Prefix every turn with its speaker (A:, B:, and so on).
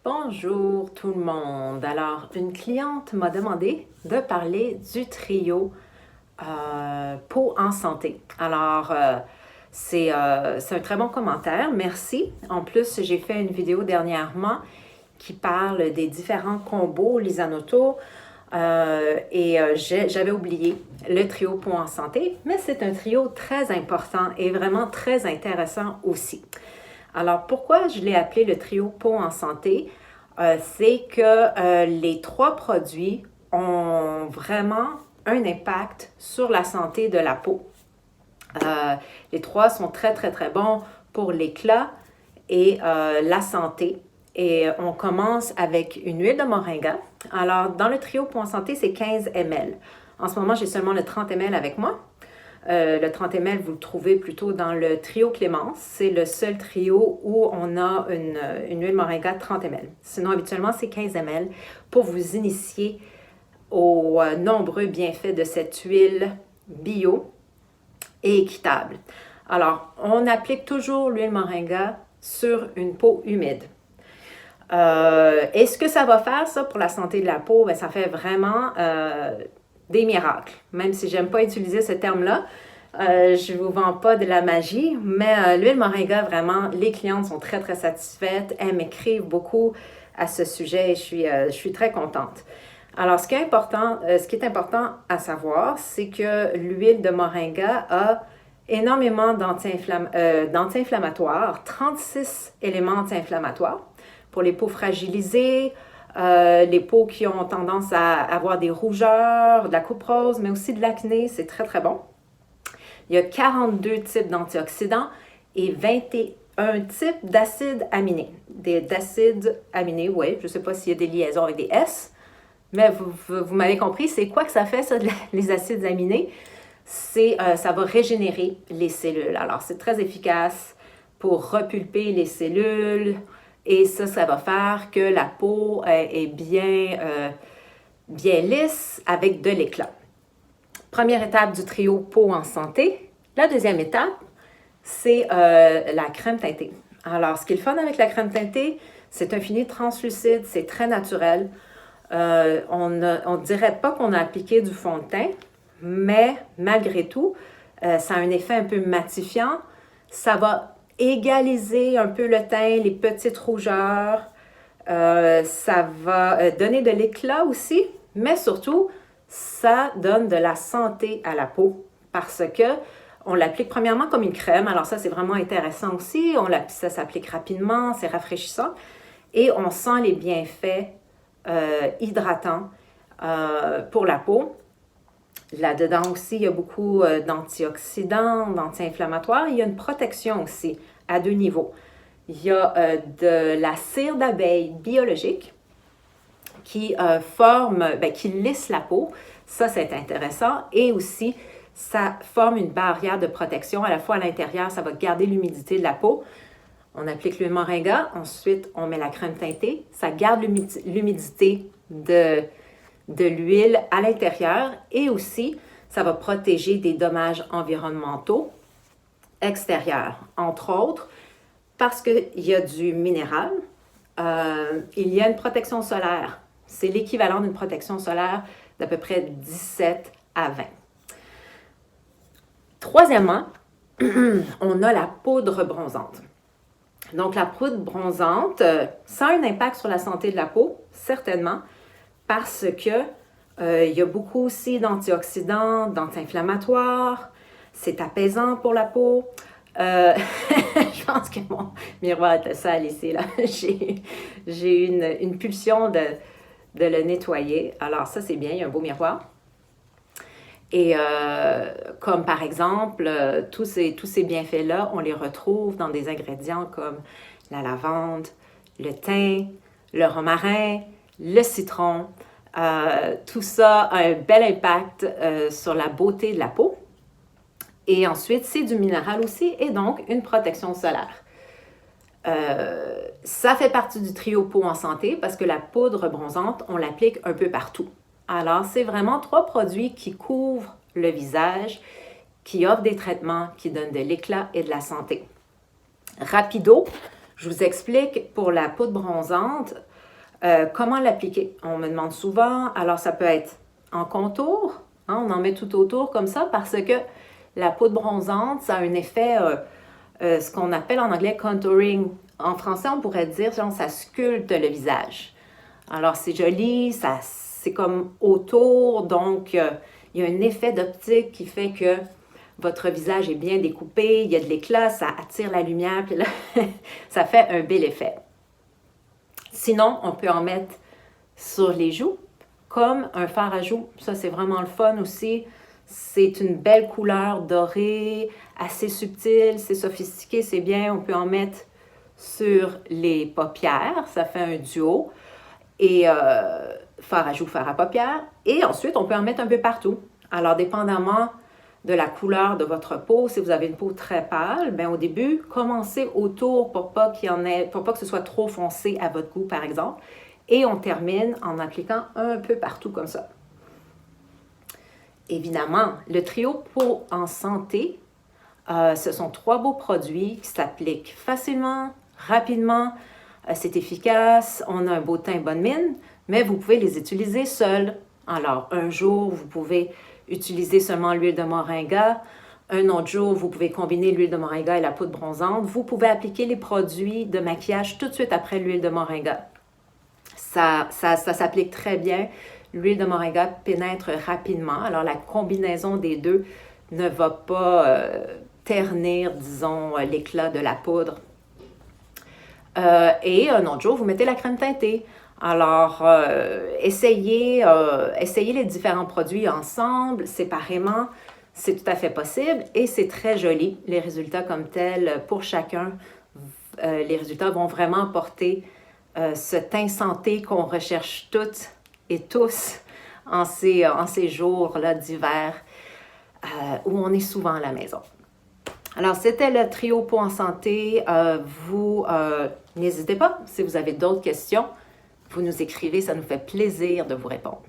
A: Bonjour tout le monde. Alors, une cliente m'a demandé de parler du trio Peau en santé. Alors, c'est un très bon commentaire. Merci. En plus, j'ai fait une vidéo dernièrement qui parle des différents combos Lisanoto j'avais oublié le trio Peau en santé, mais c'est un trio très important et vraiment très intéressant aussi. Alors, pourquoi je l'ai appelé le trio Peau en santé? C'est que les trois produits ont vraiment un impact sur la santé de la peau. Les trois sont très, très, très bons pour l'éclat et la santé. Et on commence avec une huile de moringa. Alors, dans le trio Peau en santé, c'est 15 ml. En ce moment, j'ai seulement le 30 ml avec moi. Le 30 ml, vous le trouvez plutôt dans le trio Clémence. C'est le seul trio où on a une huile moringa 30 ml. Sinon, habituellement, c'est 15 ml pour vous initier aux nombreux bienfaits de cette huile bio et équitable. Alors, on applique toujours l'huile moringa sur une peau humide. Et ce que ça va faire, ça, pour la santé de la peau, bien, ça fait vraiment des miracles. Même si j'aime pas utiliser ce terme-là, je vous vends pas de la magie, mais l'huile moringa, vraiment, les clientes sont très, très satisfaites. Elles m'écrivent beaucoup à ce sujet et je suis très contente. Alors, ce qui est important à savoir, c'est que l'huile de moringa a énormément d'anti-inflammatoires, 36 éléments anti-inflammatoires pour les peaux fragilisées, les peaux qui ont tendance à avoir des rougeurs, de la coupe rose, mais aussi de l'acné, c'est très, très bon. Il y a 42 types d'antioxydants et 21 types d'acides aminés. D'acides aminés, oui, je ne sais pas s'il y a des liaisons avec des S, mais vous m'avez compris, c'est quoi que ça fait, ça, les acides aminés? Ça va régénérer les cellules. Alors, c'est très efficace pour repulper les cellules et ça va faire que la peau est bien lisse avec de l'éclat. Première étape du trio Peau en santé. La deuxième étape, c'est la crème teintée. Alors, ce qui est le fun avec la crème teintée, c'est un fini translucide, c'est très naturel. On ne dirait pas qu'on a appliqué du fond de teint, mais malgré tout, ça a un effet un peu matifiant. Ça va égaliser un peu le teint, les petites rougeurs. Ça va donner de l'éclat aussi, mais surtout, ça donne de la santé à la peau parce que on l'applique premièrement comme une crème. Alors ça, c'est vraiment intéressant aussi. Ça s'applique rapidement, c'est rafraîchissant et on sent les bienfaits hydratants pour la peau. Là-dedans aussi, il y a beaucoup d'antioxydants, d'anti-inflammatoires. Il y a une protection aussi à deux niveaux. Il y a de la cire d'abeille biologique qui qui lisse la peau. Ça, c'est intéressant. Et aussi, ça forme une barrière de protection. À la fois à l'intérieur, ça va garder l'humidité de la peau. On applique le moringa. Ensuite, on met la crème teintée. Ça garde l'humidité de l'huile à l'intérieur. Et aussi, ça va protéger des dommages environnementaux extérieurs. Entre autres, parce qu'il y a du minéral, il y a une protection solaire. C'est l'équivalent d'une protection solaire d'à peu près 17 à 20. Troisièmement, on a la poudre bronzante. Donc, la poudre bronzante, ça a un impact sur la santé de la peau, certainement, parce que il y a beaucoup aussi d'antioxydants, d'anti-inflammatoires, c'est apaisant pour la peau. Je pense que mon miroir était sale ici, là. J'ai une pulsion de le nettoyer. Alors ça, c'est bien, il y a un beau miroir. Et comme par exemple, tous ces bienfaits-là, on les retrouve dans des ingrédients comme la lavande, le thym, le romarin, le citron. Tout ça a un bel impact sur la beauté de la peau. Et ensuite, c'est du minéral aussi et donc une protection solaire. Ça fait partie du trio Peau en santé parce que la poudre bronzante, on l'applique un peu partout. Alors, c'est vraiment 3 produits qui couvrent le visage, qui offrent des traitements, qui donnent de l'éclat et de la santé. Rapido, je vous explique pour la poudre bronzante. Comment l'appliquer? On me demande souvent. Alors, ça peut être en contour. Hein, on en met tout autour comme ça parce que la poudre bronzante, ça a un effet, ce qu'on appelle en anglais contouring. En français, on pourrait dire, genre, ça sculpte le visage. Alors, c'est joli, c'est comme autour, donc il y a un effet d'optique qui fait que votre visage est bien découpé, il y a de l'éclat, ça attire la lumière, puis là, ça fait un bel effet. Sinon, on peut en mettre sur les joues, comme un fard à joues. Ça, c'est vraiment le fun aussi. C'est une belle couleur dorée, assez subtile, c'est sophistiqué, c'est bien. On peut en mettre sur les paupières, ça fait un duo. Et fard à joues, fard à paupières. Et ensuite, on peut en mettre un peu partout. Alors, dépendamment de la couleur de votre peau, si vous avez une peau très pâle, bien, au début, commencez autour pour pas pour pas que ce soit trop foncé à votre goût, par exemple. Et on termine en appliquant un peu partout comme ça. Évidemment, le trio Peau en santé, ce sont 3 beaux produits qui s'appliquent facilement, rapidement, c'est efficace, on a un beau teint, bonne mine, mais vous pouvez les utiliser seuls. Alors, un jour, vous pouvez utiliser seulement l'huile de moringa. Un autre jour, vous pouvez combiner l'huile de moringa et la poudre bronzante. Vous pouvez appliquer les produits de maquillage tout de suite après l'huile de moringa. Ça s'applique très bien. L'huile de moringa pénètre rapidement. Alors, la combinaison des deux ne va pas ternir, disons, l'éclat de la poudre. Et un autre jour, vous mettez la crème teintée. Alors, essayez les différents produits ensemble, séparément. C'est tout à fait possible et c'est très joli. Les résultats comme tels, pour chacun, les résultats vont vraiment apporter ce teint santé qu'on recherche toutes et tous en ces jours-là d'hiver où on est souvent à la maison. Alors, c'était le trio Peau en santé. Vous n'hésitez pas, si vous avez d'autres questions, vous nous écrivez, ça nous fait plaisir de vous répondre.